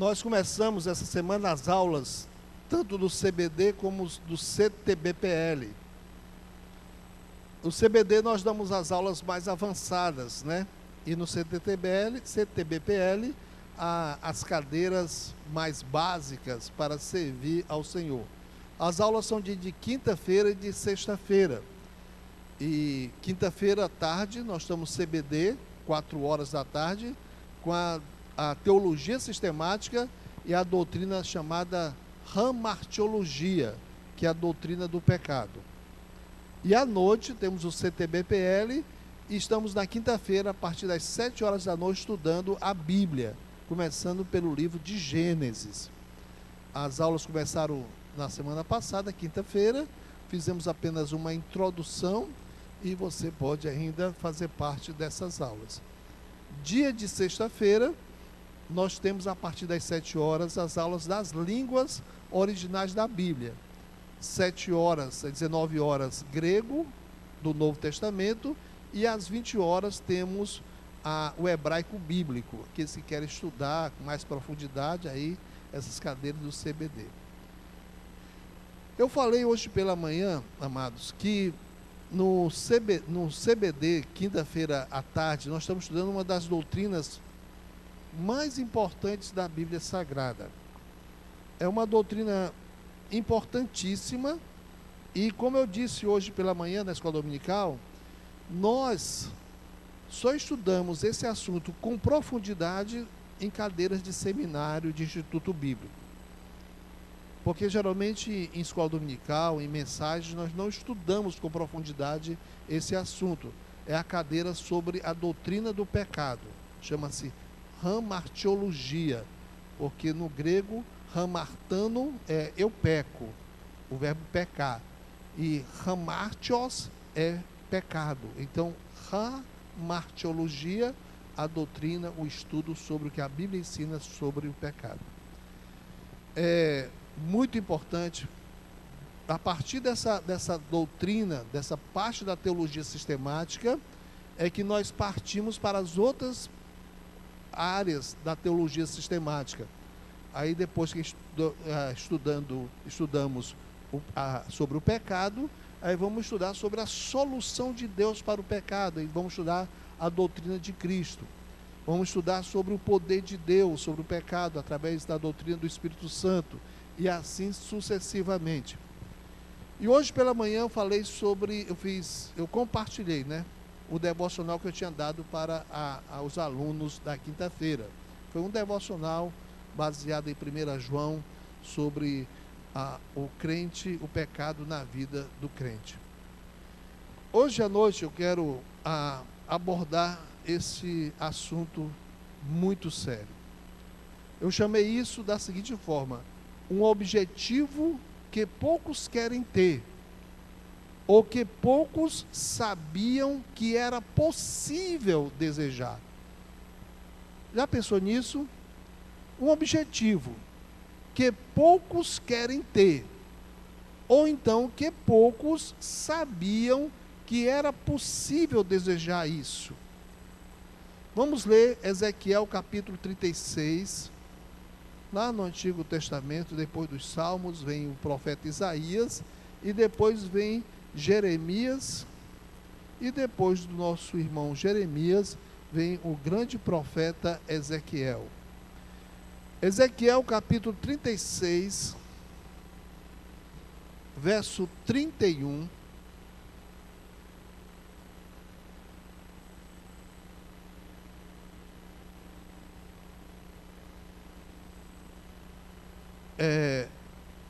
Nós começamos essa semana as aulas, tanto do CBD como do CTBPL. No CBD nós damos as aulas mais avançadas, né? E no CTBPL, as cadeiras mais básicas para servir ao Senhor. As aulas são de quinta-feira e de sexta-feira. E quinta-feira à tarde nós estamos CBD, 4 horas da tarde, com a teologia sistemática e a doutrina chamada hamartiologia, que é a doutrina do pecado. E à noite temos o CTBPL e estamos na quinta-feira, a partir das 7 horas da noite, estudando a Bíblia, começando pelo livro de Gênesis. As aulas começaram na semana passada, quinta-feira, fizemos apenas uma introdução e você pode ainda fazer parte dessas aulas. Dia de sexta-feira, nós temos a partir das 7 horas as aulas das línguas originais da Bíblia. 7 horas, 19 horas grego, do Novo Testamento, e às 20 horas temos o hebraico bíblico, aqueles que querem estudar com mais profundidade, aí essas cadeiras do CBD. Eu falei hoje pela manhã, amados, que no CBD, quinta-feira à tarde, nós estamos estudando uma das doutrinas mais importantes da Bíblia Sagrada. É uma doutrina importantíssima e, como eu disse hoje pela manhã na escola dominical, nós só estudamos esse assunto com profundidade em cadeiras de seminário de Instituto Bíblico. Porque geralmente em escola dominical, em mensagens, nós não estudamos com profundidade esse assunto. É a cadeira sobre a doutrina do pecado. Chama-se hamartiologia, porque no grego, hamartano é eu peco, o verbo pecar. E hamartios é pecado. Então, hamartiologia, a doutrina, o estudo sobre o que a Bíblia ensina sobre o pecado. É muito importante, a partir dessa doutrina, dessa parte da teologia sistemática, é que nós partimos para as outras áreas da teologia sistemática. Aí depois que estudamos sobre o pecado, aí vamos estudar sobre a solução de Deus para o pecado, e vamos estudar a doutrina de Cristo. Vamos estudar sobre o poder de Deus sobre o pecado, através da doutrina do Espírito Santo, e assim sucessivamente. E hoje pela manhã eu falei sobre, eu compartilhei, né, o devocional que eu tinha dado para os alunos da quinta-feira. Foi um devocional baseado em 1 João, sobre o crente, o pecado na vida do crente. Hoje à noite eu quero abordar esse assunto muito sério. Eu chamei isso da seguinte forma: um objetivo que poucos querem ter, ou que poucos sabiam que era possível desejar. Já pensou nisso? Um objetivo que poucos querem ter, ou então que poucos sabiam que era possível desejar isso. Vamos ler Ezequiel capítulo 36, lá no Antigo Testamento. Depois dos Salmos vem o profeta Isaías, e depois vem Jeremias, e depois do nosso irmão Jeremias vem o grande profeta Ezequiel. Ezequiel capítulo 36, verso 31.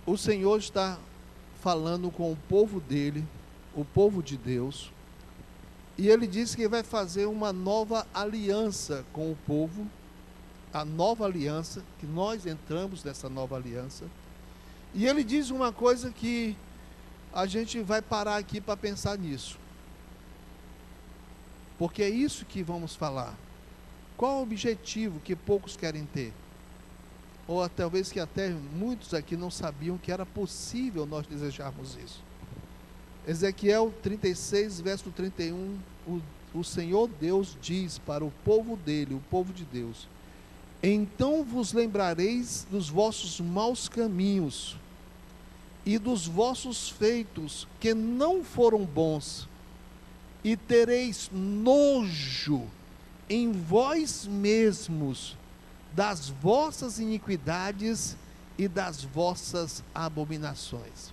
O Senhor está falando com o povo dele, o povo de Deus, e ele diz que vai fazer uma nova aliança com o povo, a nova aliança, que nós entramos nessa nova aliança. E ele diz uma coisa que a gente vai parar aqui para pensar nisso, porque é isso que vamos falar. Qual o objetivo que poucos querem ter? Ou talvez que até muitos aqui não sabiam que era possível nós desejarmos isso. Ezequiel 36, verso 31, o Senhor Deus diz para o povo dele, o povo de Deus: Então vos lembrareis dos vossos maus caminhos e dos vossos feitos que não foram bons, e tereis nojo em vós mesmos das vossas iniquidades e das vossas abominações.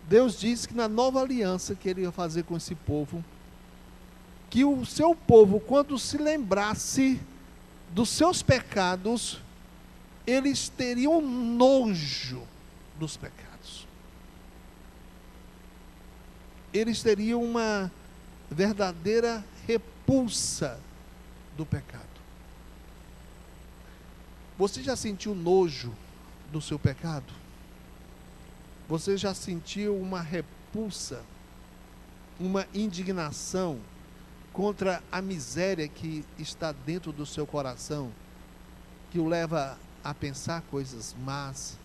Deus disse que na nova aliança que Ele ia fazer com esse povo, que o seu povo, quando se lembrasse dos seus pecados, eles teriam nojo dos pecados. Eles teriam uma verdadeira repulsa do pecado. Você já sentiu nojo do seu pecado? Você já sentiu uma repulsa, uma indignação contra a miséria que está dentro do seu coração, que o leva a pensar coisas más,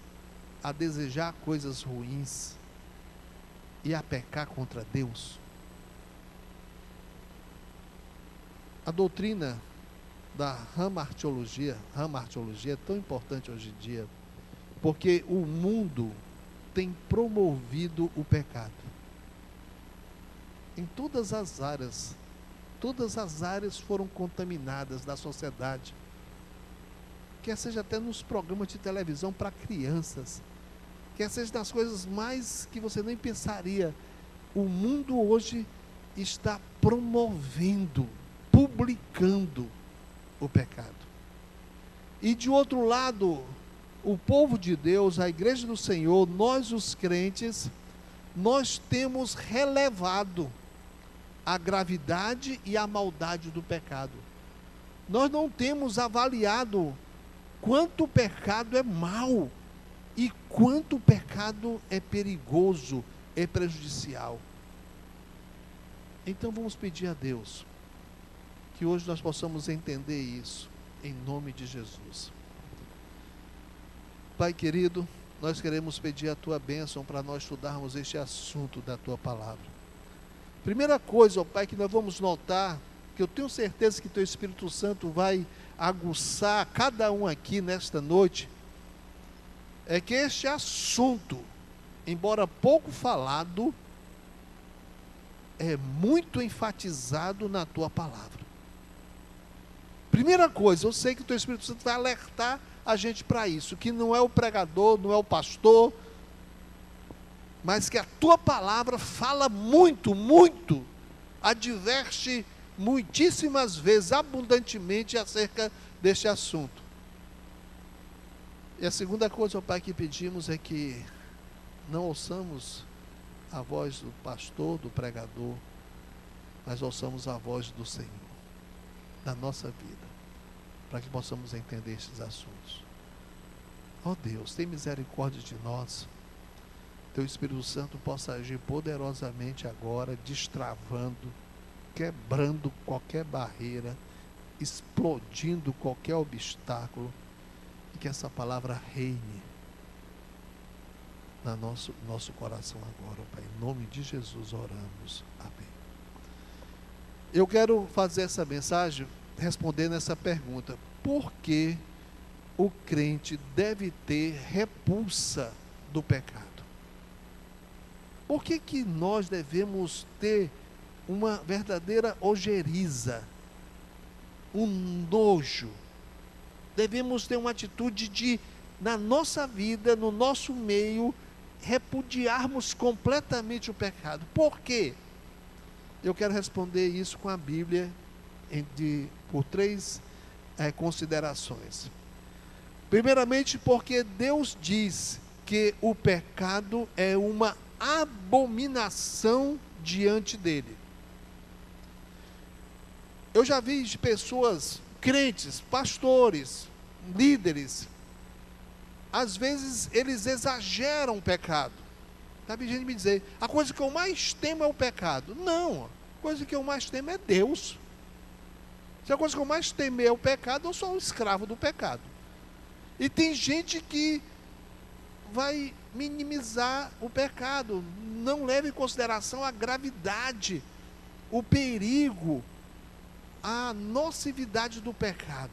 a desejar coisas ruins e a pecar contra Deus? A doutrina da ramartiologia é tão importante hoje em dia, porque o mundo tem promovido o pecado em todas as áreas. Todas as áreas foram contaminadas da sociedade, quer seja até nos programas de televisão para crianças, quer seja nas coisas mais que você nem pensaria. O mundo hoje está promovendo, publicando o pecado. E de outro lado, o povo de Deus, a igreja do Senhor, nós os crentes, nós temos relevado a gravidade e a maldade do pecado. Nós não temos avaliado quanto o pecado é mau e quanto o pecado é perigoso, é prejudicial. Então vamos pedir a Deus que hoje nós possamos entender isso, em nome de Jesus. Pai querido, nós queremos pedir a Tua bênção para nós estudarmos este assunto da Tua palavra. Primeira coisa, ó Pai, que nós vamos notar, que eu tenho certeza que Teu Espírito Santo vai aguçar cada um aqui nesta noite, é que este assunto, embora pouco falado, é muito enfatizado na Tua palavra. Primeira coisa, eu sei que o Teu Espírito Santo vai alertar a gente para isso, que não é o pregador, não é o pastor, mas que a Tua palavra fala muito, adverte muitíssimas vezes, abundantemente, acerca deste assunto. E a segunda coisa, ó Pai, que pedimos é que não ouçamos a voz do pastor, do pregador, mas ouçamos a voz do Senhor, da nossa vida, para que possamos entender estes assuntos. Ó Deus, tem misericórdia de nós. Teu Espírito Santo possa agir poderosamente agora, destravando, quebrando qualquer barreira, explodindo qualquer obstáculo, e que essa palavra reine no nosso coração agora, Pai. Em nome de Jesus oramos. Amém. Eu quero fazer essa mensagem respondendo essa pergunta: por que o crente deve ter repulsa do pecado? Por que nós devemos ter uma verdadeira ojeriza, um nojo? Devemos ter uma atitude de, na nossa vida, no nosso meio, repudiarmos completamente o pecado. Por quê? Eu quero responder isso com a Bíblia por três considerações. Primeiramente, porque Deus diz que o pecado é uma abominação diante dele. Eu já vi de pessoas, crentes, pastores, líderes, às vezes eles exageram o pecado. Está vindo gente me dizer, a coisa que eu mais temo é o pecado. Não, a coisa que eu mais temo é Deus. Se a coisa que eu mais temo é o pecado, eu sou um escravo do pecado. E tem gente que vai minimizar o pecado, não leva em consideração a gravidade, o perigo, a nocividade do pecado.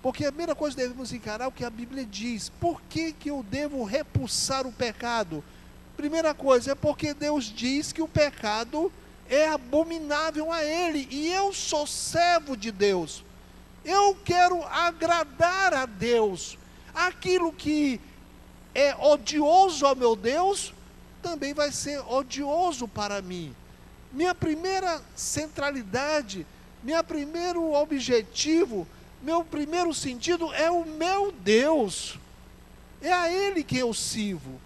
Porque a primeira coisa que devemos encarar é o que a Bíblia diz. Por que que eu devo repulsar o pecado? Primeira coisa, é porque Deus diz que o pecado é abominável a Ele, e eu sou servo de Deus. Eu quero agradar a Deus. Aquilo que é odioso ao meu Deus, também vai ser odioso para mim. Minha primeira centralidade, meu primeiro objetivo, meu primeiro sentido é o meu Deus. É a Ele que eu sirvo.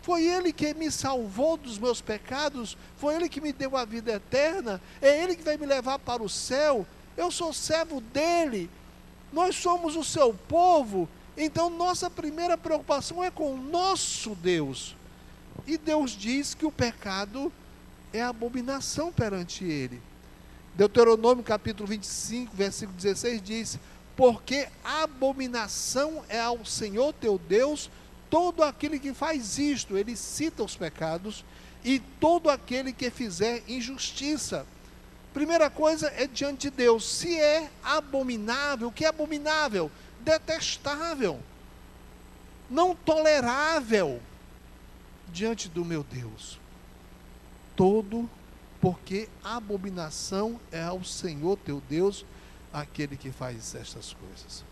Foi Ele que me salvou dos meus pecados, foi Ele que me deu a vida eterna, é Ele que vai me levar para o céu. Eu sou servo dEle, nós somos o seu povo, então nossa primeira preocupação é com o nosso Deus. E Deus diz que o pecado é abominação perante Ele. Deuteronômio capítulo 25, versículo 16 diz: porque abominação é ao Senhor teu Deus todo aquele que faz isto. Ele cita os pecados, e todo aquele que fizer injustiça. Primeira coisa é diante de Deus. Se é abominável, o que é abominável? Detestável, não tolerável diante do meu Deus. Todo, porque abominação é ao Senhor teu Deus, aquele que faz estas coisas.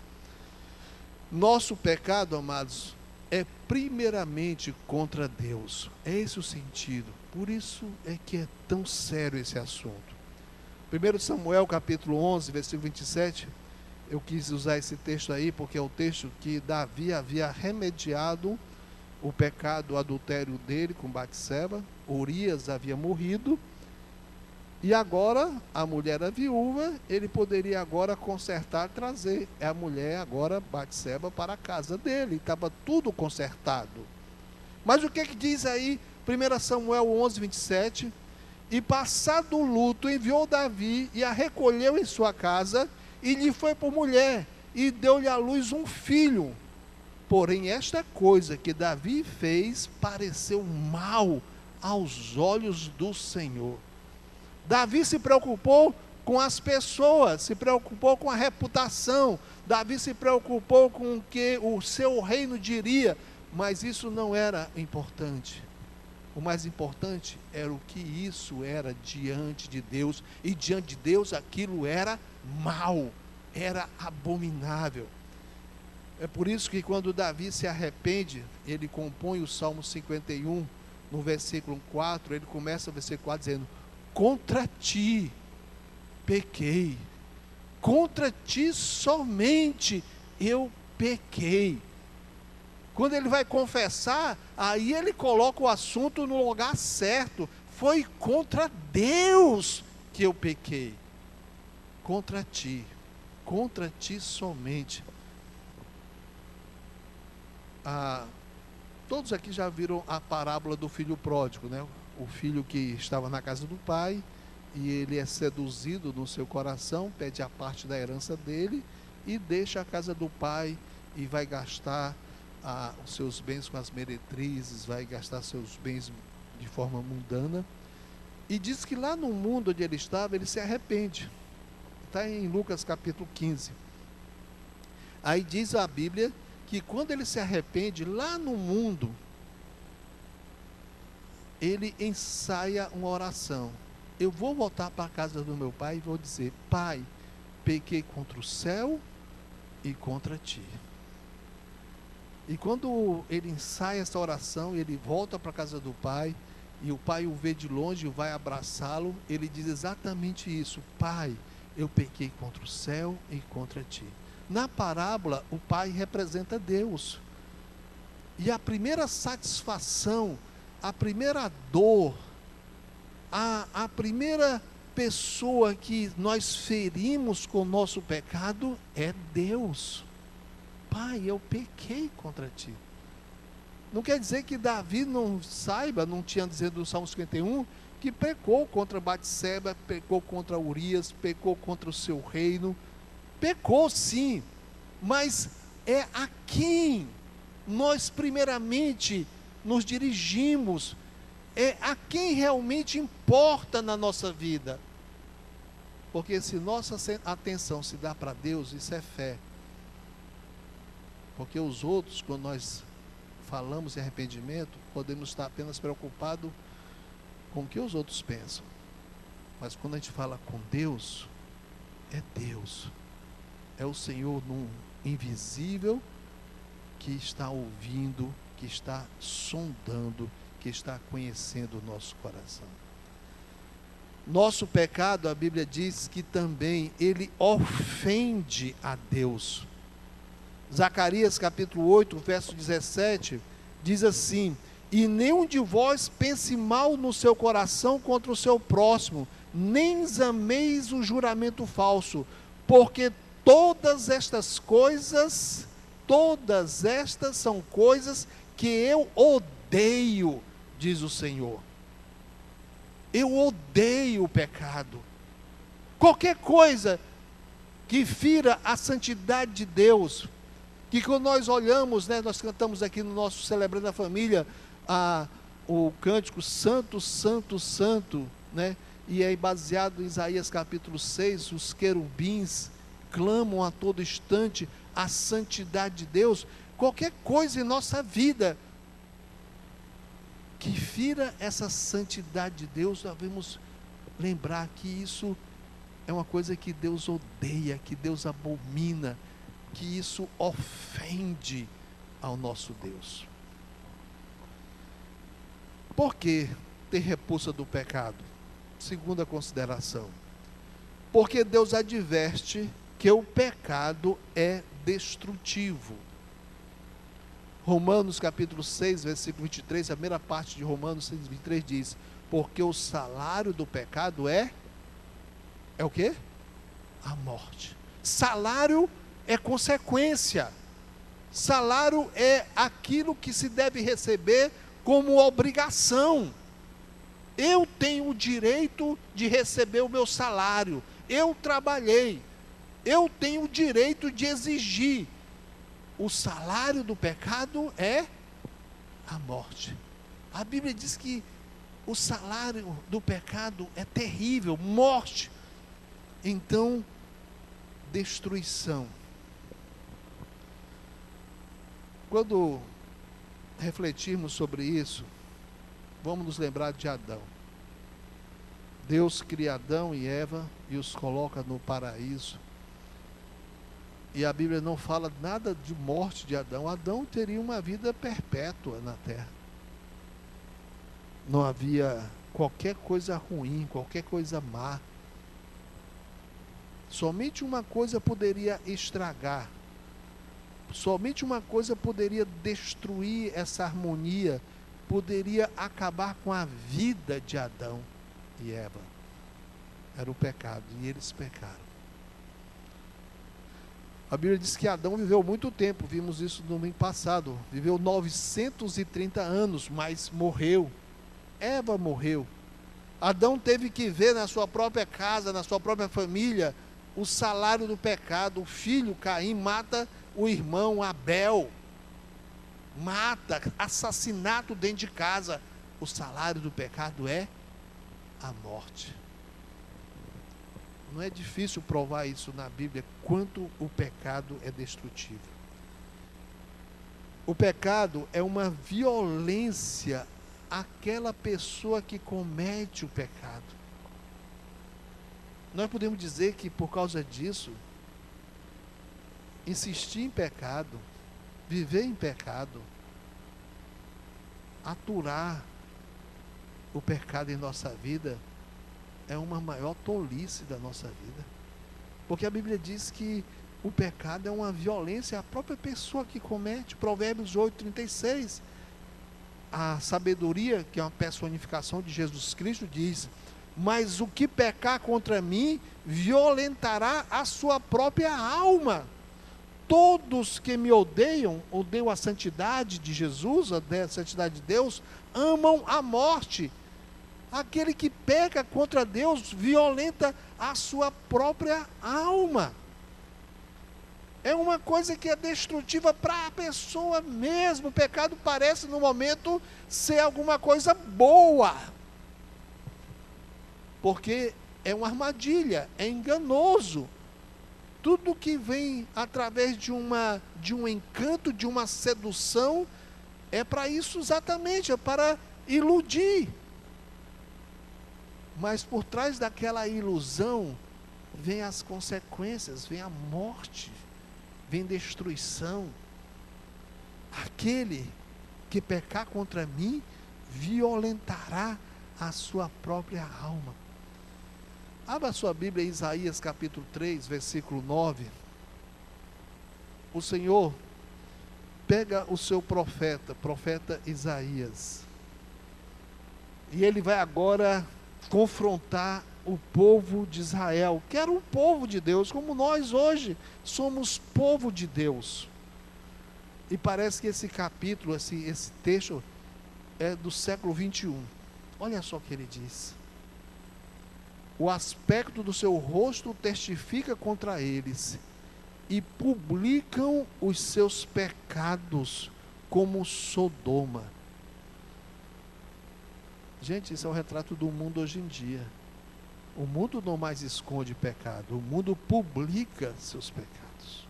Nosso pecado, amados, é primeiramente contra Deus. É esse o sentido. Por isso é que é tão sério esse assunto. 1 Samuel capítulo 11, versículo 27, eu quis usar esse texto aí, porque é o texto que Davi havia remediado o pecado, o adultério dele com Batseba. Urias havia morrido, e agora a mulher era viúva, ele poderia agora consertar, trazer a mulher agora, Batseba, para a casa dele, estava tudo consertado. Mas o que diz aí, 1 Samuel 11, 27, e passado o luto, enviou Davi, e a recolheu em sua casa, e lhe foi por mulher, e deu-lhe à luz um filho. Porém esta coisa que Davi fez, pareceu mal aos olhos do Senhor. Davi se preocupou com as pessoas, se preocupou com a reputação, Davi se preocupou com o que o seu reino diria, mas isso não era importante. O mais importante era o que isso era diante de Deus, e diante de Deus aquilo era mal, era abominável. É por isso que quando Davi se arrepende, ele compõe o Salmo 51, no versículo 4, ele começa o versículo 4 dizendo: contra ti pequei, contra ti somente eu pequei. Quando ele vai confessar, aí ele coloca o assunto no lugar certo. Foi contra Deus que eu pequei. Contra ti somente. Todos aqui já viram a parábola do filho pródigo, né? O filho que estava na casa do pai, e ele é seduzido no seu coração, pede a parte da herança dele, e deixa a casa do pai, e vai gastar os seus bens com as meretrizes, vai gastar seus bens de forma mundana, e diz que lá no mundo onde ele estava, ele se arrepende. Está em Lucas capítulo 15. Aí diz a Bíblia que quando ele se arrepende, lá no mundo, ele ensaia uma oração: eu vou voltar para a casa do meu pai e vou dizer: pai, pequei contra o céu e contra ti. E quando ele ensaia essa oração, ele volta para a casa do pai, e o pai o vê de longe e vai abraçá-lo. Ele diz exatamente isso: pai, eu pequei contra o céu e contra ti. Na parábola, o pai representa Deus. E a primeira satisfação, a primeira dor, a primeira pessoa que nós ferimos com o nosso pecado é Deus. Pai, eu pequei contra ti. Não quer dizer que Davi não saiba, não tinha dizendo no Salmo 51, que pecou contra Batseba, pecou contra Urias, pecou contra o seu reino. Pecou sim, mas é a quem nós primeiramente nos dirigimos, é a quem realmente importa na nossa vida. Porque se nossa atenção se dá para Deus, isso é fé. Porque os outros, quando nós falamos em arrependimento, podemos estar apenas preocupados com o que os outros pensam. Mas quando a gente fala com Deus, é Deus. É o Senhor no invisível que está ouvindo, que está sondando, que está conhecendo o nosso coração. Nosso pecado, a Bíblia diz que também ele ofende a Deus. Zacarias capítulo 8, verso 17, diz assim: e nenhum de vós pense mal no seu coração contra o seu próximo, nem exameis o juramento falso, porque todas estas são coisas que eu odeio, diz o Senhor. Eu odeio o pecado. Qualquer coisa que fira a santidade de Deus, que quando nós olhamos, né, nós cantamos aqui no nosso Celebrando a Família, o cântico Santo, Santo, Santo, né? E é baseado em Isaías capítulo 6, os querubins clamam a todo instante a santidade de Deus. Qualquer coisa em nossa vida que fira essa santidade de Deus, nós devemos lembrar que isso é uma coisa que Deus odeia, que Deus abomina, que isso ofende ao nosso Deus. Por que ter repulsa do pecado? Segunda consideração: porque Deus adverte que o pecado é destrutivo. Romanos capítulo 6, versículo 23, a primeira parte de Romanos 6, 23 diz: porque o salário do pecado é o quê? A morte. Salário é consequência. Salário é aquilo que se deve receber como obrigação. Eu tenho o direito de receber o meu salário. Eu trabalhei. Eu tenho o direito de exigir. O salário do pecado é a morte. A Bíblia diz que o salário do pecado é terrível, morte. Então, destruição. Quando refletirmos sobre isso, vamos nos lembrar de Adão. Deus cria Adão e Eva e os coloca no paraíso. E a Bíblia não fala nada de morte de Adão. Adão teria uma vida perpétua na terra. Não havia qualquer coisa ruim, qualquer coisa má. Somente uma coisa poderia estragar. Somente uma coisa poderia destruir essa harmonia, poderia acabar com a vida de Adão e Eva. Era o pecado, e eles pecaram. A Bíblia diz que Adão viveu muito tempo, vimos isso no domingo passado, viveu 930 anos, mas morreu. Eva morreu. Adão teve que ver na sua própria casa, na sua própria família, o salário do pecado. O filho Caim mata o irmão Abel, mata, assassinato dentro de casa. O salário do pecado é a morte. Não é difícil provar isso na Bíblia, quanto o pecado é destrutivo. O pecado é uma violência àquela pessoa que comete o pecado. Nós podemos dizer que por causa disso, insistir em pecado, viver em pecado, aturar o pecado em nossa vida, é uma maior tolice da nossa vida. Porque a Bíblia diz que o pecado é uma violência à própria pessoa que comete. Provérbios 8, 36. A sabedoria, que é uma personificação de Jesus Cristo, diz: mas o que pecar contra mim, violentará a sua própria alma. Todos que me odeiam a santidade de Jesus, a santidade de Deus, amam a morte. Aquele que peca contra Deus violenta a sua própria alma. É uma coisa que é destrutiva para a pessoa mesmo. O pecado parece no momento ser alguma coisa boa, porque é uma armadilha, é enganoso. Tudo que vem através de um encanto, de uma sedução, é para isso exatamente, é para iludir. Mas por trás daquela ilusão, vem as consequências, vem a morte, vem destruição. Aquele que pecar contra mim, violentará a sua própria alma. Abra sua Bíblia em Isaías capítulo 3, versículo 9. O Senhor pega o seu profeta Isaías, e ele vai agora confrontar o povo de Israel, que era um povo de Deus, como nós hoje somos povo de Deus. E parece que esse capítulo, esse texto, é do século 21. Olha só o que ele diz. O aspecto do seu rosto testifica contra eles, e publicam os seus pecados como Sodoma. Gente, isso é o retrato do mundo hoje em dia. O mundo não mais esconde pecado, o mundo publica seus pecados.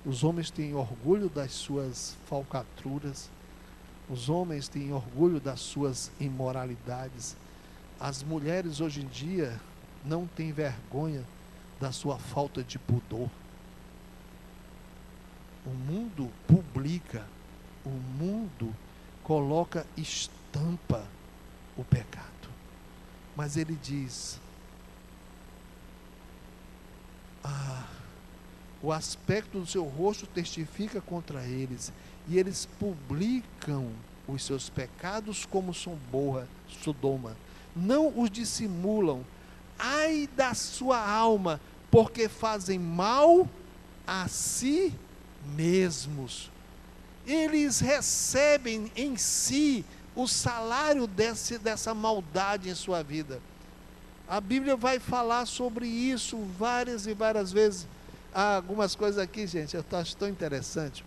Os homens têm orgulho das suas falcatruras, os homens têm orgulho das suas imoralidades. As mulheres hoje em dia não têm vergonha da sua falta de pudor. O mundo publica, o mundo coloca estampa o pecado. Mas ele diz: o aspecto do seu rosto testifica contra eles, e eles publicam os seus pecados como Sodoma. Não os dissimulam. Ai da sua alma, porque fazem mal a si mesmos. Eles recebem em si o salário dessa maldade em sua vida. A Bíblia vai falar sobre isso várias e várias vezes. Há algumas coisas aqui, gente, eu acho tão interessante.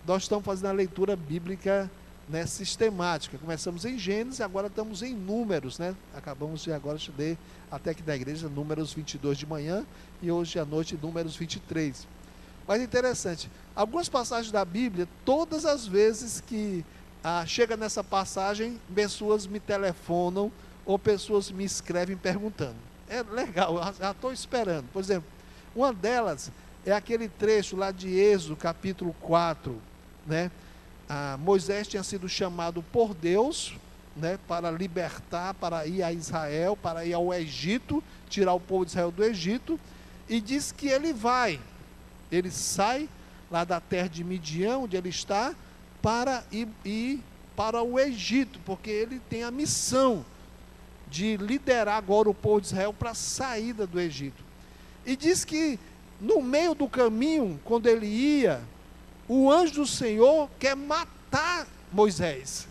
Nós estamos fazendo a leitura bíblica, né, sistemática. Começamos em Gênesis, agora estamos em Números, né? Acabamos de agora estudar até aqui da igreja Números 22 de manhã, e hoje à noite Números 23. Mas interessante, algumas passagens da Bíblia, todas as vezes que chega nessa passagem, pessoas me telefonam ou pessoas me escrevem perguntando. É legal, já estou esperando. Por exemplo, uma delas é aquele trecho lá de Êxodo, capítulo 4, né? Moisés tinha sido chamado por Deus, né, para libertar, para ir a Israel, para ir ao Egito, tirar o povo de Israel do Egito, e diz que ele sai lá da terra de Midian, onde ele está, para ir para o Egito, porque ele tem a missão de liderar agora o povo de Israel para a saída do Egito. E diz que no meio do caminho, quando ele ia, o anjo do Senhor quer matar Moisés.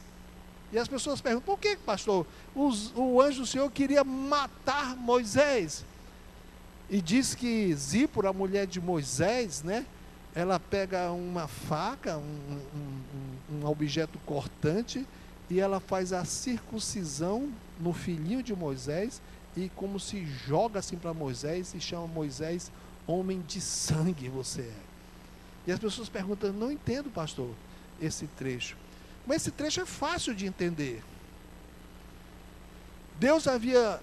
E as pessoas perguntam: por que, pastor? O anjo do Senhor queria matar Moisés. E diz que Zípora, a mulher de Moisés, né, ela pega uma faca, um objeto cortante, e ela faz a circuncisão no filhinho de Moisés, e como se joga assim para Moisés, e chama Moisés homem de sangue você é. E as pessoas perguntam: não entendo, pastor, esse trecho. Mas esse trecho é fácil de entender. Deus havia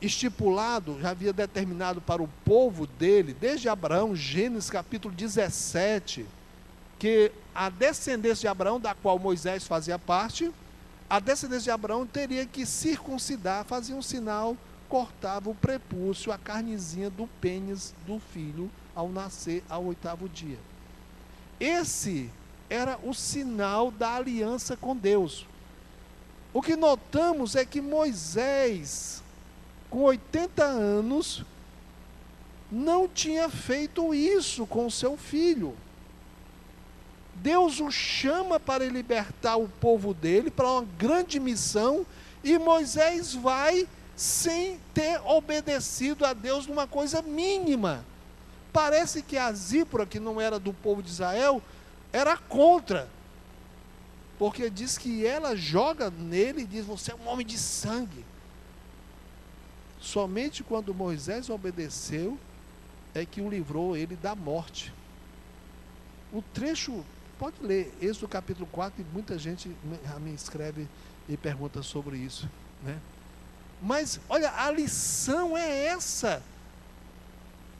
estipulado, já havia determinado para o povo dele, desde Abraão, Gênesis capítulo 17, que a descendência de Abraão, da qual Moisés fazia parte, a descendência de Abraão teria que circuncidar, fazia um sinal, cortava o prepúcio, a carnezinha do pênis do filho, ao nascer ao 8º dia. Esse era o sinal da aliança com Deus. O que notamos é que Moisés, com 80 anos, não tinha feito isso com seu filho. Deus o chama para libertar o povo dele, para uma grande missão, e Moisés vai sem ter obedecido a Deus numa coisa mínima. Parece que a Zípora, que não era do povo de Israel, era contra, porque diz que ela joga nele e diz: você é um homem de sangue. Somente quando Moisés obedeceu é que o livrou ele da morte. O trecho, pode ler, Êxodo capítulo 4, e muita gente me escreve e pergunta sobre isso, né? Mas, olha, a lição é essa.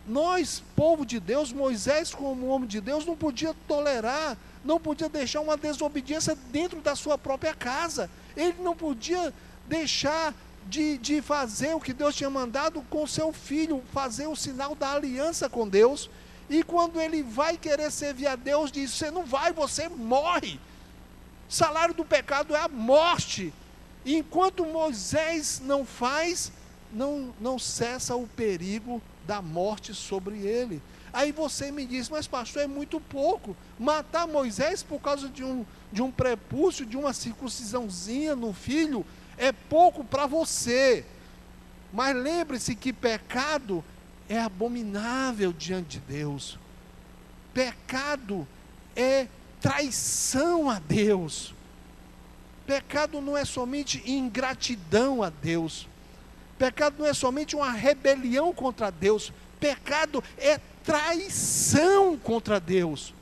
Nós, povo de Deus, Moisés como homem de Deus, não podia tolerar, não podia deixar uma desobediência dentro da sua própria casa. Ele não podia deixar de fazer o que Deus tinha mandado com seu filho, fazer o sinal da aliança com Deus. E quando ele vai querer servir a Deus, diz: você não vai, você morre. O salário do pecado é a morte. E enquanto Moisés não faz, não cessa o perigo da morte sobre ele. Aí você me diz: mas pastor, é muito pouco. Matar Moisés por causa de um prepúcio, de uma circuncisãozinha no filho, é pouco para você. Mas lembre-se que pecado é abominável diante de Deus. Pecado é traição a Deus. Pecado não é somente ingratidão a Deus. Pecado não é somente uma rebelião contra Deus. Pecado é traição contra Deus.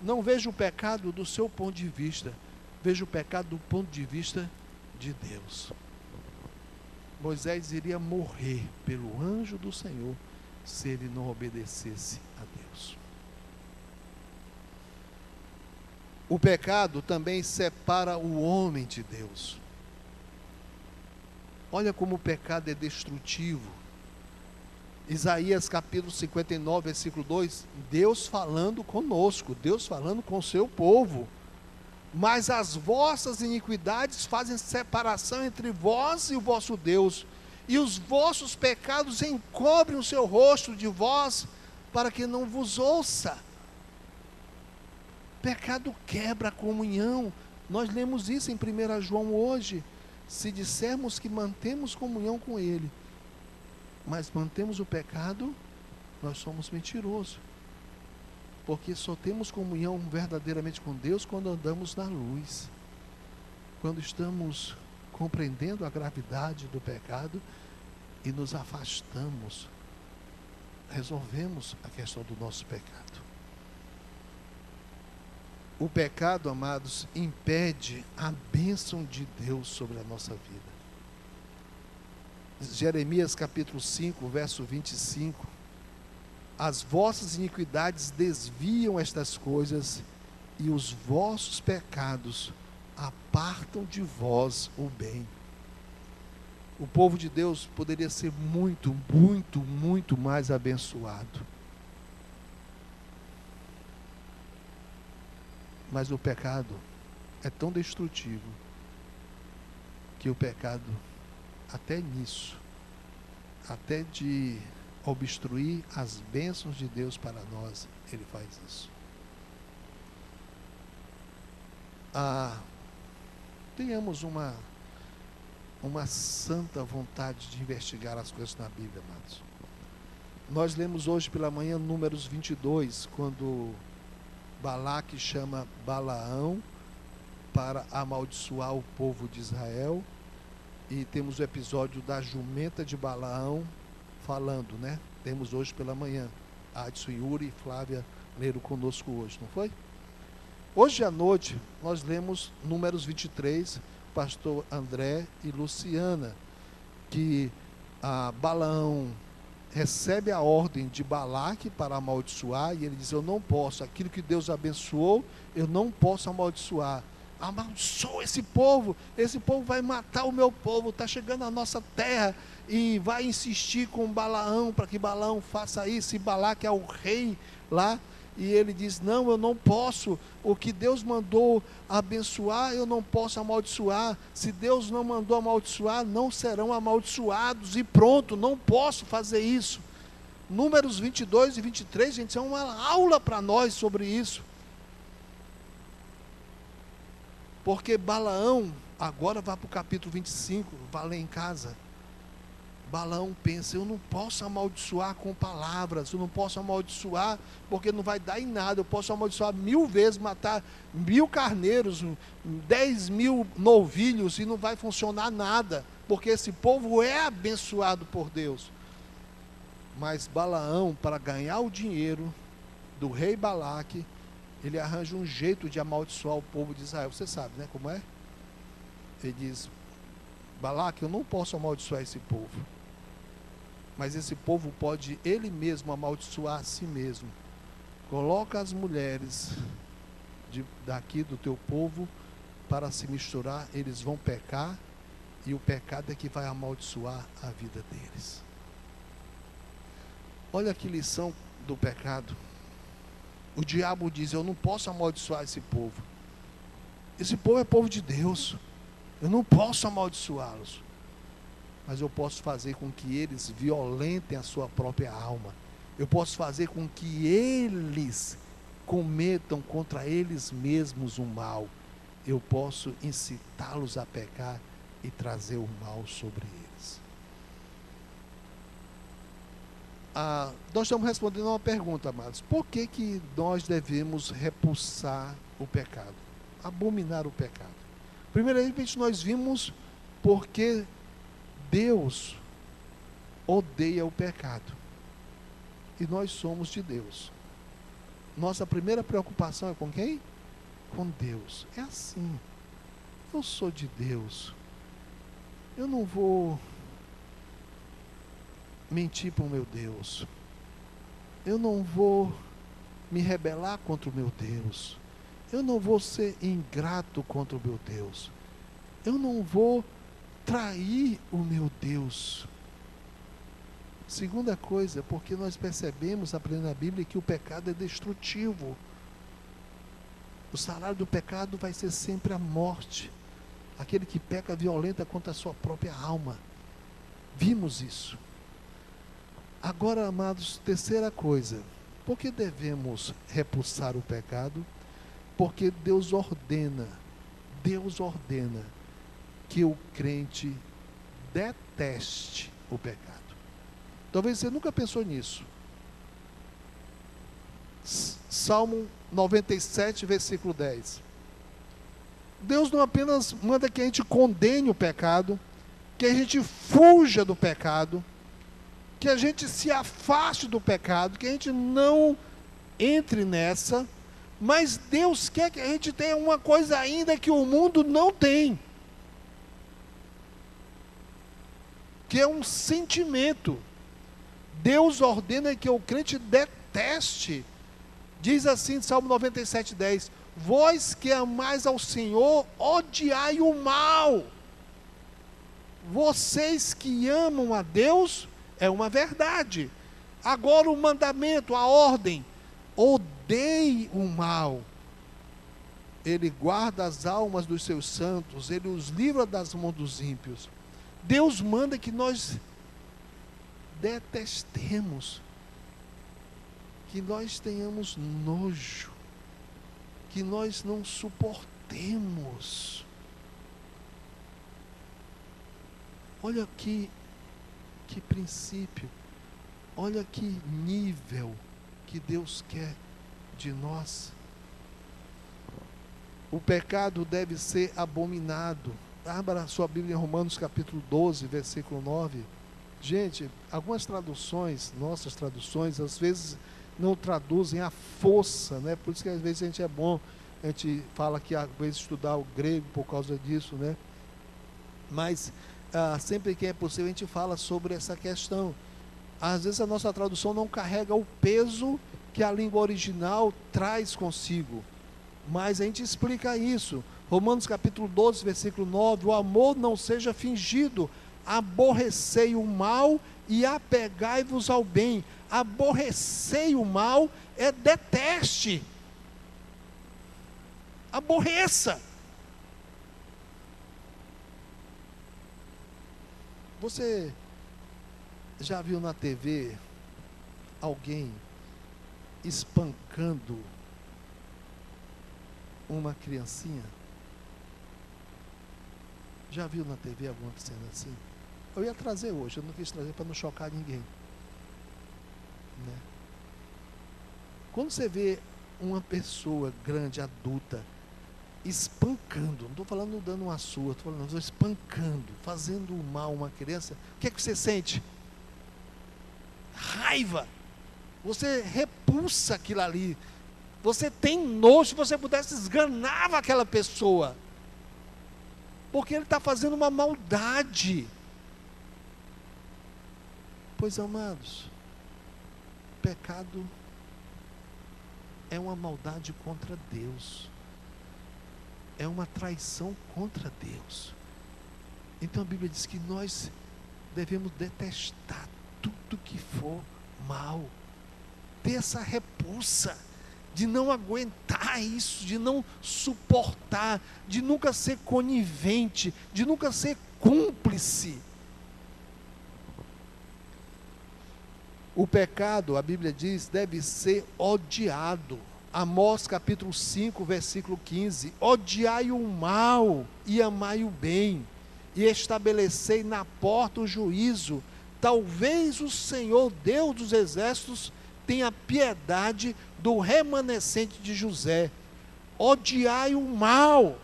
Não veja o pecado do seu ponto de vista. Veja o pecado do ponto de vista de Deus. Moisés iria morrer pelo anjo do Senhor se ele não obedecesse a Deus. O pecado também separa o homem de Deus. Olha como o pecado é destrutivo. Isaías capítulo 59, versículo 2, Deus falando conosco, Deus falando com o seu povo. Mas as vossas iniquidades fazem separação entre vós e o vosso Deus, e os vossos pecados encobrem o seu rosto de vós, para que não vos ouça. Pecado quebra a comunhão. Nós lemos isso em 1 João hoje. Se dissermos que mantemos comunhão com Ele, mas mantemos o pecado, nós somos mentirosos. Porque só temos comunhão verdadeiramente com Deus quando andamos na luz. Quando estamos compreendendo a gravidade do pecado e nos afastamos, resolvemos a questão do nosso pecado. O pecado, amados, impede a bênção de Deus sobre a nossa vida. Jeremias capítulo 5, verso 25. As vossas iniquidades desviam estas coisas, e os vossos pecados apartam de vós o bem. O povo de Deus poderia ser muito, muito, muito mais abençoado. Mas o pecado é tão destrutivo que o pecado, até nisso, até de obstruir as bênçãos de Deus para nós, ele faz isso. Tenhamos uma santa vontade de investigar as coisas na Bíblia, amados. Nós lemos hoje pela manhã Números 22, quando Balaque chama Balaão para amaldiçoar o povo de Israel, e temos o episódio da jumenta de Balaão falando, né? Temos hoje pela manhã. Adson, Yuri e Flávia leram conosco hoje, não foi? Hoje à noite nós lemos Números 23, pastor André e Luciana, que Balaão recebe a ordem de Balaque para amaldiçoar, e ele diz: eu não posso, aquilo que Deus abençoou, eu não posso amaldiçoar. Amaldiçoa esse povo vai matar o meu povo, está chegando à nossa terra, e vai insistir com Balaão, para que Balaão faça isso, e Balaque é o rei lá, e ele diz: não, eu não posso, o que Deus mandou abençoar, eu não posso amaldiçoar, se Deus não mandou amaldiçoar, não serão amaldiçoados, e pronto, não posso fazer isso. Números 22 e 23, gente, é uma aula para nós sobre isso. Porque Balaão, agora vai para o capítulo 25, vai ler em casa. Balaão pensa: eu não posso amaldiçoar com palavras, eu não posso amaldiçoar porque não vai dar em nada, eu posso amaldiçoar 1000 vezes, matar 1000 carneiros, 10.000 novilhos, e não vai funcionar nada. porque esse povo é abençoado por Deus. Mas Balaão, para ganhar o dinheiro do rei Balaque, ele arranja um jeito de amaldiçoar o povo de Israel. Você sabe, né, como é? Ele diz: Balaque, eu não posso amaldiçoar esse povo, mas esse povo pode ele mesmo amaldiçoar a si mesmo. Coloca as mulheres daqui do teu povo para se misturar, eles vão pecar, e o pecado é que vai amaldiçoar a vida deles. Olha que lição do pecado. O diabo diz: eu não posso amaldiçoar esse povo. Esse povo é povo de Deus. Eu não posso amaldiçoá-los. Mas eu posso fazer com que eles violentem a sua própria alma. Eu posso fazer com que eles cometam contra eles mesmos o mal. Eu posso incitá-los a pecar e trazer o mal sobre eles. Nós estamos respondendo a uma pergunta, amados. Por que nós devemos repulsar o pecado? Abominar o pecado? Primeiramente, nós vimos porque Deus odeia o pecado. E nós somos de Deus. Nossa primeira preocupação é com quem? Com Deus. É assim. Eu sou de Deus. Eu não vou mentir para o meu Deus. Eu não vou me rebelar contra o meu Deus. Eu não vou ser ingrato contra o meu Deus. Eu não vou trair o meu Deus. Segunda coisa, porque nós percebemos, aprendendo a Bíblia, que o pecado é destrutivo. O salário do pecado vai ser sempre a morte. Aquele que peca violenta contra a sua própria alma. Vimos isso. Agora, amados, terceira coisa. Por que devemos repulsar o pecado? Porque Deus ordena que o crente deteste o pecado. Talvez você nunca pensou nisso. Salmo 97, versículo 10. Deus não apenas manda que a gente condene o pecado, que a gente fuja do pecado, que a gente se afaste do pecado, que a gente não entre nessa, mas Deus quer que a gente tenha uma coisa ainda que o mundo não tem, que é um sentimento. Deus ordena que o crente deteste. Diz assim, Salmo 97, 10: vós que amais ao Senhor, odiai o mal. Vocês que amam a Deus, é uma verdade. Agora o mandamento, a ordem: odeie o mal. Ele guarda as almas dos seus santos, ele os livra das mãos dos ímpios. Deus manda que nós detestemos, que nós tenhamos nojo, que nós não suportemos. Olha que princípio, olha que nível que Deus quer de nós. O pecado deve ser abominado. Abra sua Bíblia em Romanos capítulo 12, versículo 9. Gente, algumas traduções, nossas traduções, às vezes não traduzem a força, né? Por isso que às vezes a gente é bom, a gente fala que às vezes estudar o grego por causa disso, né? Mas sempre que é possível a gente fala sobre essa questão. Às vezes a nossa tradução não carrega o peso que a língua original traz consigo, mas a gente explica isso. Romanos capítulo 12, versículo 9: o amor não seja fingido, aborrecei o mal e apegai-vos ao bem. Aborrecei o mal é deteste, aborreça. Você já viu na TV alguém espancando uma criancinha? Já viu na TV alguma cena assim? Eu ia trazer hoje, eu não quis trazer para não chocar ninguém, né? Quando você vê uma pessoa grande, adulta, espancando, não estou falando dando uma surra, estou falando espancando, fazendo mal a uma criança, o que é que você sente? Raiva. Você repulsa aquilo ali. Você tem nojo. Se você pudesse, esganava aquela pessoa. Porque ele está fazendo uma maldade. Pois, amados, pecado é uma maldade contra Deus. É uma traição contra Deus. Então a Bíblia diz que nós devemos detestar tudo que for mal. Ter essa repulsa de não aguentar isso, de não suportar, de nunca ser conivente, de nunca ser cúmplice. O pecado, a Bíblia diz, deve ser odiado. Amós capítulo 5, versículo 15. Odiai o mal e amai o bem, e estabelecei na porta o juízo. Talvez o Senhor, Deus dos exércitos, tenha piedade do remanescente de José. Odiai o mal.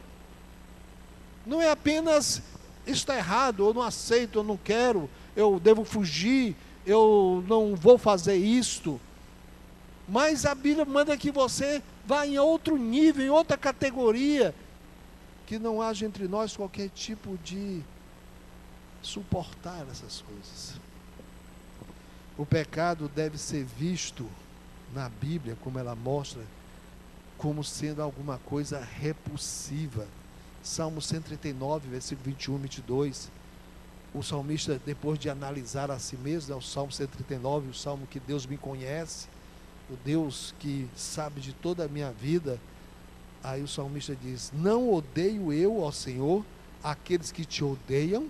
Não é apenas está errado, eu não aceito, eu não quero, eu devo fugir, eu não vou fazer isto. Mas a Bíblia manda que você vá em outro nível, em outra categoria, que não haja entre nós qualquer tipo de suportar essas coisas. O pecado deve ser visto na Bíblia, como ela mostra, como sendo alguma coisa repulsiva. Salmo 139, versículo 21 e 22. O salmista, depois de analisar a si mesmo, é o Salmo 139, o salmo que Deus me conhece, o Deus que sabe de toda a minha vida. Aí o salmista diz: não odeio eu, ó Senhor, aqueles que te odeiam,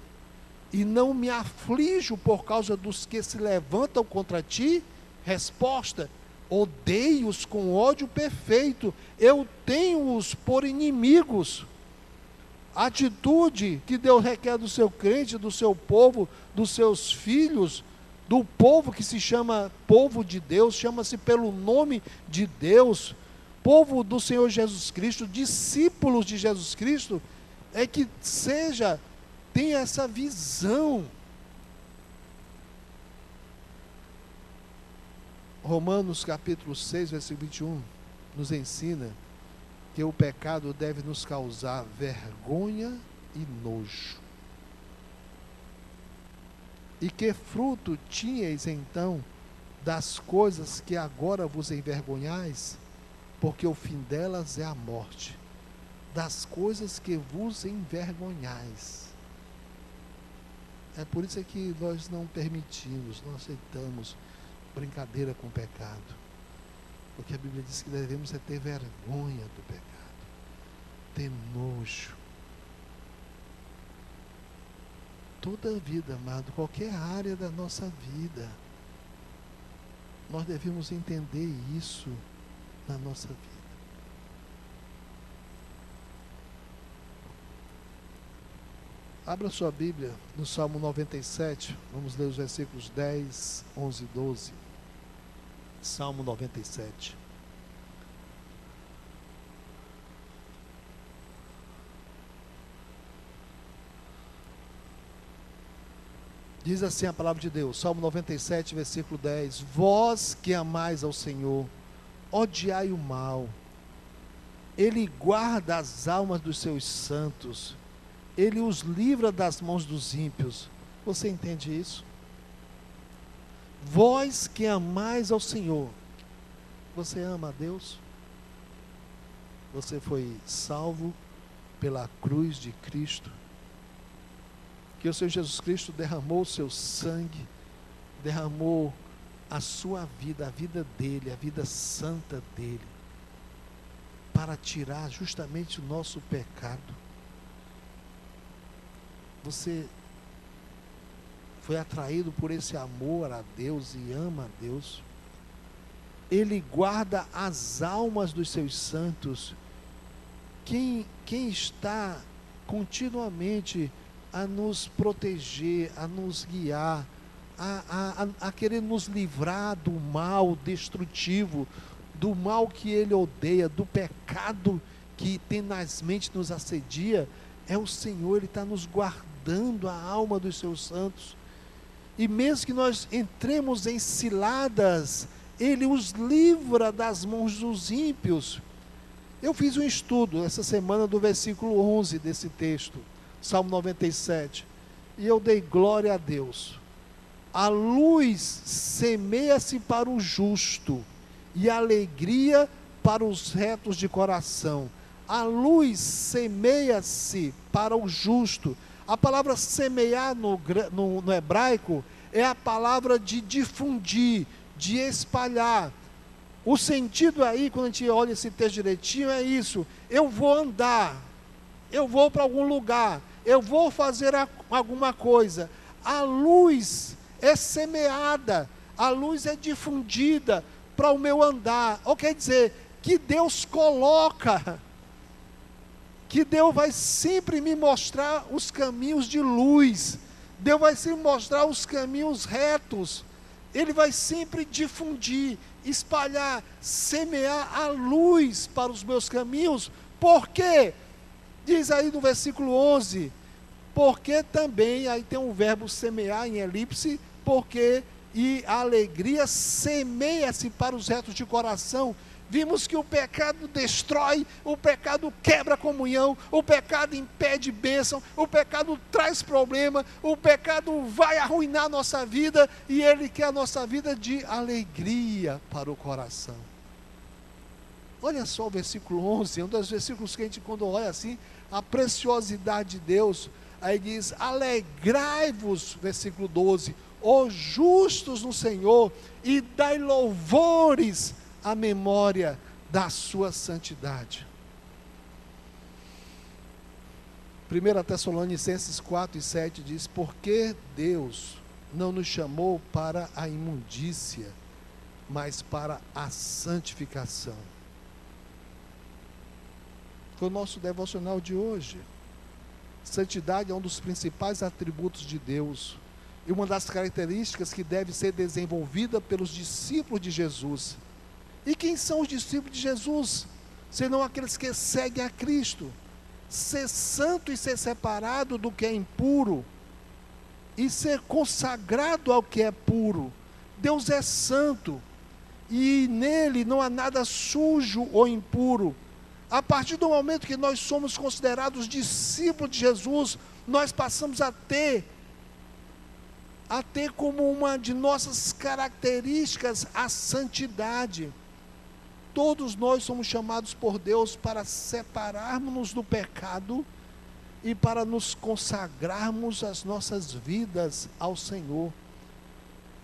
e não me aflijo por causa dos que se levantam contra ti. Resposta: odeio-os com ódio perfeito, eu tenho-os por inimigos. Atitude que Deus requer do seu crente, do seu povo, dos seus filhos, do povo que se chama povo de Deus, chama-se pelo nome de Deus, povo do Senhor Jesus Cristo, discípulos de Jesus Cristo, é que tenha essa visão. Romanos capítulo 6, versículo 21, nos ensina que o pecado deve nos causar vergonha e nojo. E que fruto tinhais então das coisas que agora vos envergonhais? Porque o fim delas é a morte. Das coisas que vos envergonhais. É por isso que nós não permitimos, não aceitamos brincadeira com o pecado. Porque a Bíblia diz que devemos ter vergonha do pecado, ter nojo. Toda a vida, amado, qualquer área da nossa vida, nós devemos entender isso na nossa vida. Abra sua Bíblia no Salmo 97, vamos ler os versículos 10, 11 e 12. Salmo 97. Diz assim a palavra de Deus, Salmo 97, versículo 10. Vós que amais ao Senhor, odiai o mal. Ele guarda as almas dos seus santos. Ele os livra das mãos dos ímpios. Você entende isso? Vós que amais ao Senhor, você ama a Deus? Você foi salvo pela cruz de Cristo? Que o Senhor Jesus Cristo derramou o seu sangue, derramou a sua vida, a vida dele, a vida santa dele, para tirar justamente o nosso pecado. Você foi atraído por esse amor a Deus e ama a Deus. Ele guarda as almas dos seus santos. Quem está continuamente a nos proteger, a nos guiar, a querer nos livrar do mal destrutivo, do mal que ele odeia, do pecado que tenazmente nos assedia, é o Senhor. Ele está nos guardando a alma dos seus santos. E mesmo que nós entremos em ciladas, Ele os livra das mãos dos ímpios. Eu fiz um estudo essa semana do versículo 11 desse texto, Salmo 97, e eu dei glória a Deus. A luz semeia-se para o justo, e a alegria para os retos de coração. A luz semeia-se para o justo. A palavra semear no hebraico é a palavra de difundir, de espalhar. O sentido aí, quando a gente olha esse texto direitinho, é isso: eu vou andar, eu vou para algum lugar, eu vou fazer alguma coisa. A luz é semeada, a luz é difundida para o meu andar. Ou quer dizer, que Deus coloca, que Deus vai sempre me mostrar os caminhos de luz, Deus vai sempre mostrar os caminhos retos, Ele vai sempre difundir, espalhar, semear a luz para os meus caminhos. Por quê? Diz aí no versículo 11, porque também, aí tem um verbo semear em elipse, porque e a alegria semeia-se para os retos de coração. Vimos que o pecado destrói, o pecado quebra a comunhão, o pecado impede bênção, o pecado traz problema, o pecado vai arruinar a nossa vida, e Ele quer a nossa vida de alegria para o coração. Olha só o versículo 11, um dos versículos que a gente, quando olha assim, a preciosidade de Deus, aí diz: alegrai-vos, versículo 12, ó justos no Senhor, e dai louvores à memória da sua santidade. 1 Tessalonicenses 4 e 7 diz: porque Deus não nos chamou para a imundícia, mas para a santificação. Foi o nosso devocional de hoje. Santidade é um dos principais atributos de Deus, e uma das características que deve ser desenvolvida pelos discípulos de Jesus. E quem são os discípulos de Jesus? Senão aqueles que seguem a Cristo. Ser santo e ser separado do que é impuro, e ser consagrado ao que é puro. Deus é santo, e nele não há nada sujo ou impuro. A partir do momento que nós somos considerados discípulos de Jesus, nós passamos a ter como uma de nossas características a santidade. Todos nós somos chamados por Deus para separarmos-nos do pecado e para nos consagrarmos as nossas vidas ao Senhor.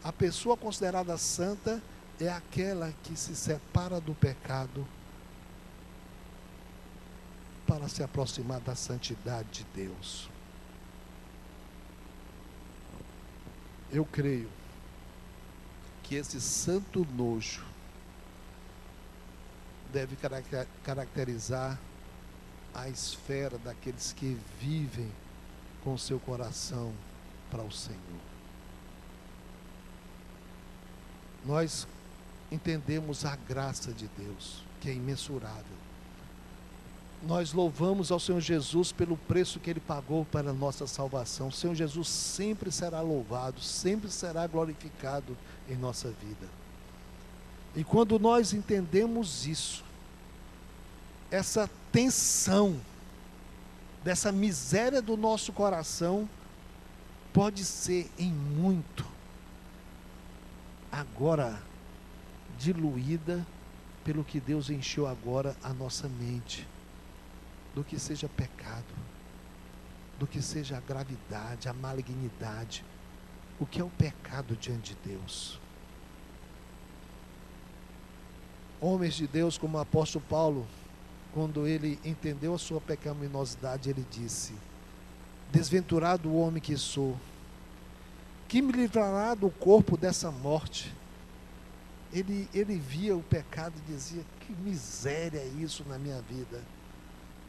A pessoa considerada santa é aquela que se separa do pecado para se aproximar da santidade de Deus. Eu creio que esse santo nojo deve caracterizar a esfera daqueles que vivem com seu coração para o Senhor. Nós entendemos a graça de Deus, que é imensurável. Nós louvamos ao Senhor Jesus pelo preço que Ele pagou para a nossa salvação. O Senhor Jesus sempre será louvado, sempre será glorificado em nossa vida. E quando nós entendemos isso, essa tensão, dessa miséria do nosso coração, pode ser em muito agora diluída pelo que Deus encheu agora a nossa mente, do que seja pecado, do que seja a gravidade, a malignidade, o que é o pecado diante de Deus. Homens de Deus como o apóstolo Paulo, quando ele entendeu a sua pecaminosidade, ele disse: desventurado o homem que sou, que me livrará do corpo dessa morte? Ele via o pecado e dizia: que miséria é isso na minha vida.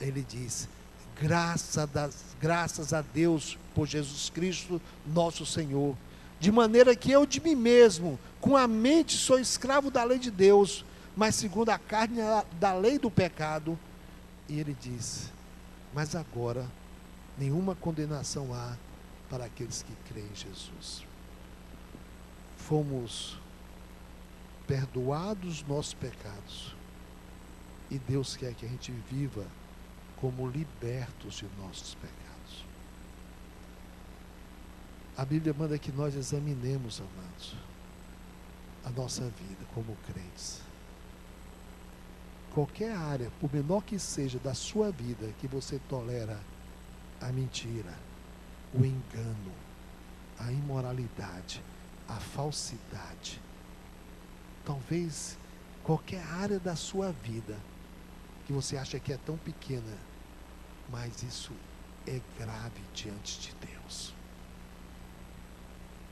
Ele diz: graças a Deus por Jesus Cristo nosso Senhor, de maneira que eu de mim mesmo, com a mente sou escravo da lei de Deus, mas segundo a carne da lei do pecado, E ele diz: mas agora nenhuma condenação há para aqueles que creem em Jesus. Fomos perdoados nossos pecados. E Deus quer que a gente viva como libertos de nossos pecados. A Bíblia manda que nós examinemos, amados, a nossa vida como crentes. Qualquer área, por menor que seja da sua vida, que você tolera a mentira, o engano, a imoralidade, a falsidade. Talvez qualquer área da sua vida que você acha que é tão pequena, mas isso é grave diante de Deus.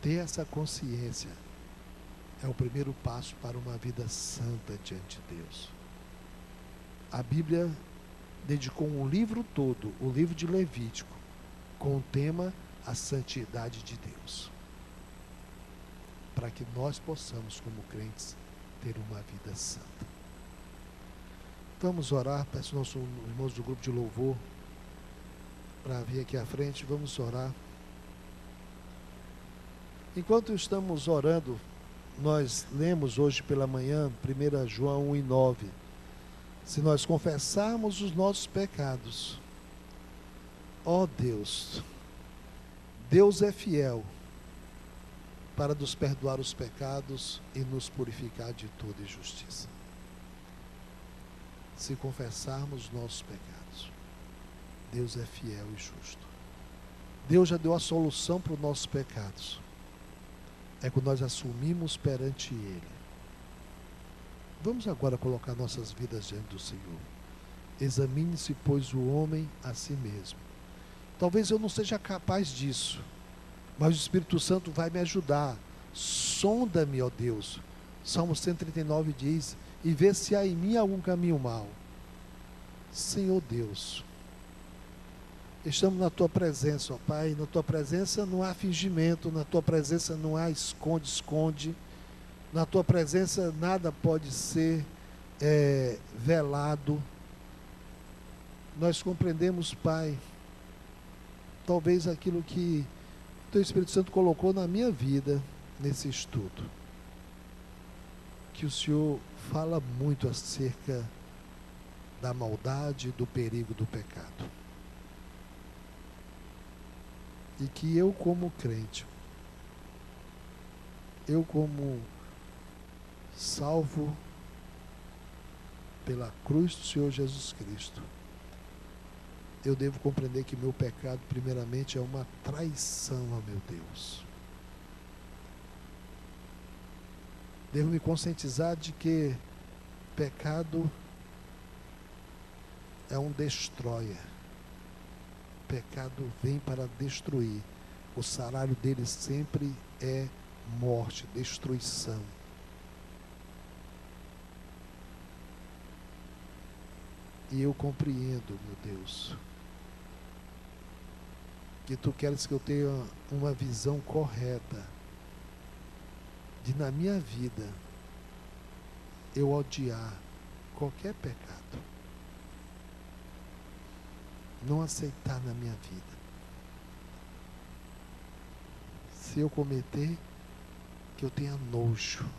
Ter essa consciência é o primeiro passo para uma vida santa diante de Deus. A Bíblia dedicou um livro todo, o livro de Levítico, com o tema a santidade de Deus, para que nós possamos, como crentes, ter uma vida santa. Vamos orar. Peço aos nossos irmãos do grupo de louvor para vir aqui à frente. Vamos orar. Enquanto estamos orando, nós lemos hoje pela manhã 1 João 1:9. Se nós confessarmos os nossos pecados, ó Deus, Deus é fiel para nos perdoar os pecados e nos purificar de toda injustiça. Se confessarmos os nossos pecados, Deus é fiel e justo. Deus já deu a solução para os nossos pecados. É quando nós assumimos perante Ele. Vamos agora colocar nossas vidas diante do Senhor. Examine-se, pois, o homem a si mesmo. Talvez eu não seja capaz disso, mas o Espírito Santo vai me ajudar. Sonda-me, ó Deus. Salmo 139 diz: e vê se há em mim algum caminho mau. Senhor Deus, estamos na Tua presença, ó Pai. Na Tua presença não há fingimento, na Tua presença não há esconde-esconde. Na Tua presença nada pode ser velado. Nós compreendemos, Pai, talvez aquilo que o Teu Espírito Santo colocou na minha vida nesse estudo. Que o Senhor fala muito acerca da maldade, do perigo do pecado. E que eu, como crente, eu como salvo pela cruz do Senhor Jesus Cristo, eu devo compreender que meu pecado, primeiramente, é uma traição a meu Deus. Devo me conscientizar de que pecado é um destroyer. Pecado vem para destruir. O salário dele sempre é morte, destruição. E eu compreendo, meu Deus, que Tu queres que eu tenha uma visão correta de, na minha vida, eu odiar qualquer pecado, não aceitar na minha vida. Se eu cometer, que eu tenha nojo,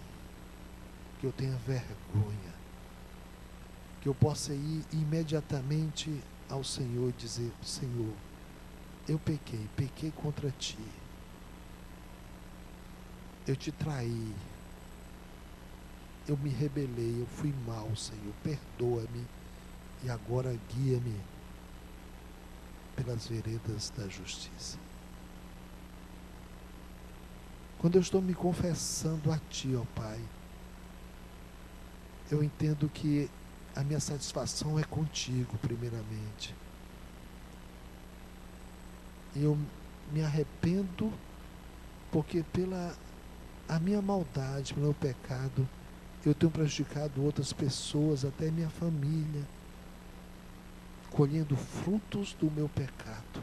que eu tenha vergonha, que eu possa ir imediatamente ao Senhor e dizer: Senhor, eu pequei contra Ti, eu Te traí, eu me rebelei, eu fui mau, Senhor, perdoa-me e agora guia-me pelas veredas da justiça. Quando eu estou me confessando a Ti, ó Pai, eu entendo que a minha satisfação é contigo, primeiramente. E eu me arrependo porque pela a minha maldade, pelo meu pecado, eu tenho prejudicado outras pessoas, até minha família, colhendo frutos do meu pecado.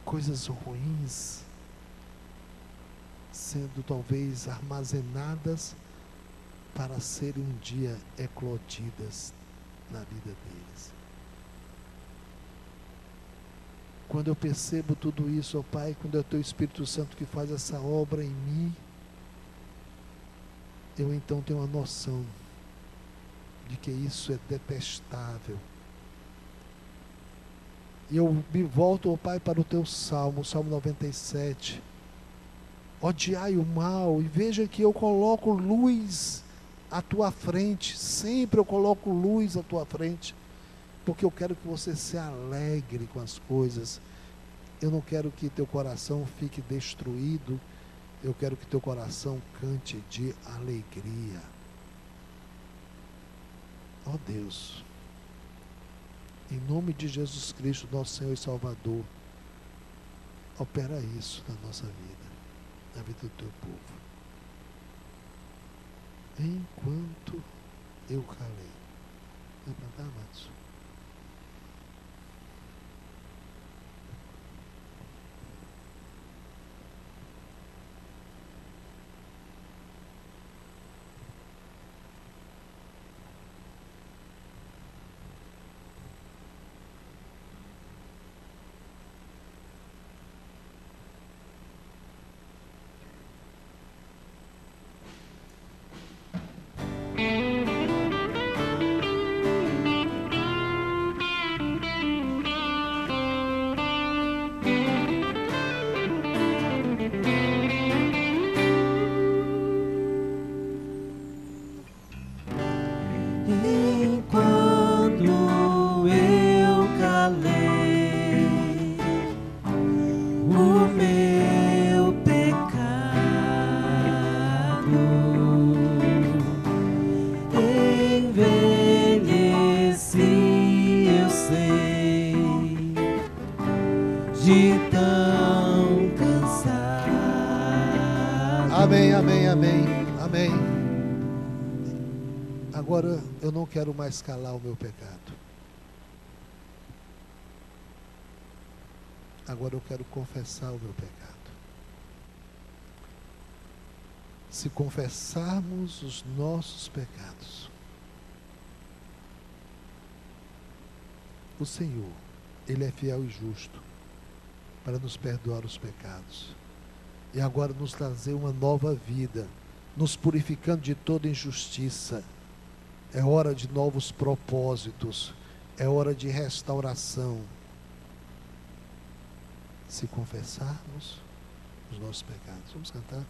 Coisas ruins sendo talvez armazenadas para serem um dia eclodidas na vida deles. Quando eu percebo tudo isso, ó Pai, quando é o Teu Espírito Santo que faz essa obra em mim, eu então tenho uma noção de que isso é detestável. E eu me volto, ó Pai, para o Teu Salmo, o Salmo 97. Odiai o mal, e veja que eu coloco luz à Tua frente, sempre eu coloco luz à Tua frente, porque eu quero que você se alegre com as coisas. Eu não quero que teu coração fique destruído, eu quero que teu coração cante de alegria. Ó Deus, em nome de Jesus Cristo, nosso Senhor e Salvador, opera isso na nossa vida, na vida do teu povo. Enquanto eu calei. Levantar, amados. Agora eu não quero mais calar o meu pecado. Agora eu quero confessar o meu pecado. Se confessarmos os nossos pecados, o Senhor, Ele é fiel e justo para nos perdoar os pecados e agora nos trazer uma nova vida, nos purificando de toda injustiça. É hora de novos propósitos, é hora de restauração. Se confessarmos os nossos pecados. Vamos cantar?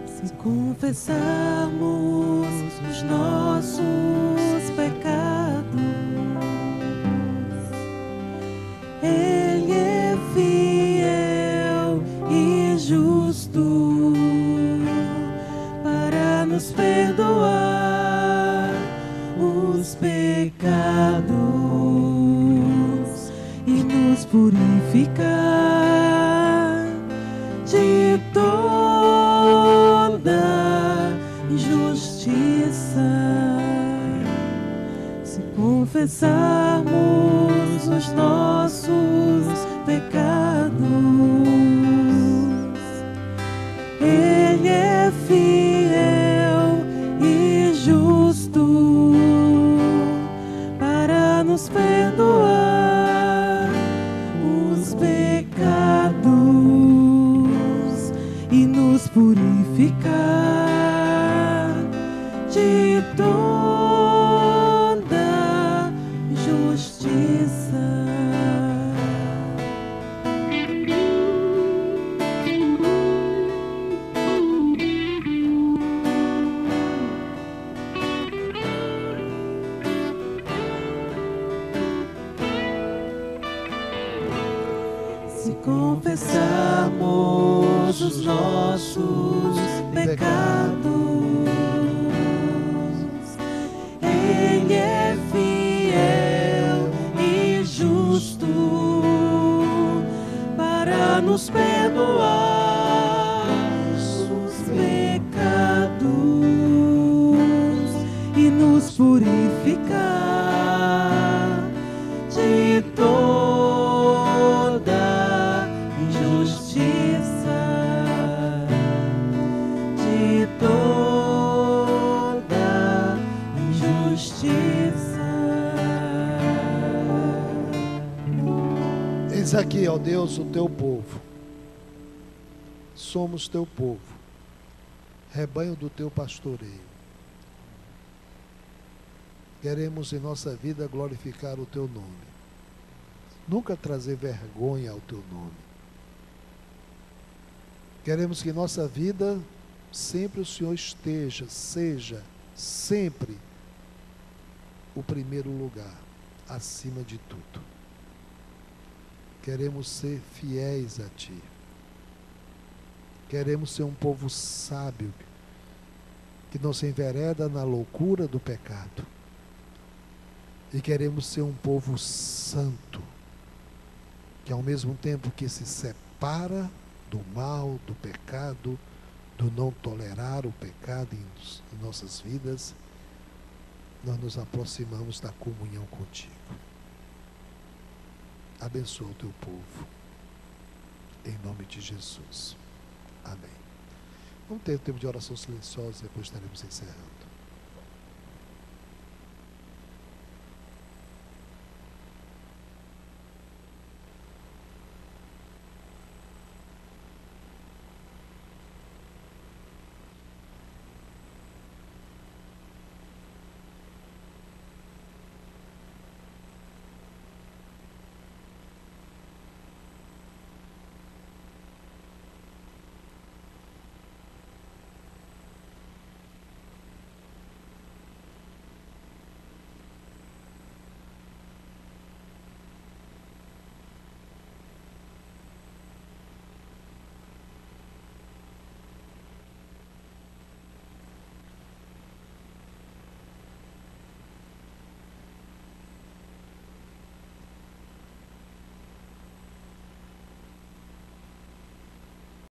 Se confessarmos os nossos pecados, Ele é fiel e justo para nos perdoar os pecados e nos purificar de toda injustiça. Se confessarmos os nossos pecados, Ele é fiel e justo para nos perdoar os pecados e nos purificar de toda justiça. Se confessarmos os nossos pecados, Ele é fiel e justo para nos perdoar purificar de toda injustiça, de toda injustiça. Eis aqui, ó Deus, o teu povo. Somos teu povo, rebanho do teu pastoreio. Queremos em nossa vida glorificar o teu nome. Nunca trazer vergonha ao teu nome. Queremos que em nossa vida sempre o Senhor seja sempre o primeiro lugar, acima de tudo. Queremos ser fiéis a Ti. Queremos ser um povo sábio, que não se envereda na loucura do pecado. E queremos ser um povo santo, que ao mesmo tempo que se separa do mal, do pecado, do não tolerar o pecado em nossas vidas, nós nos aproximamos da comunhão contigo. Abençoa o teu povo, em nome de Jesus. Amém. Vamos ter um tempo de oração silenciosa, depois estaremos encerrando.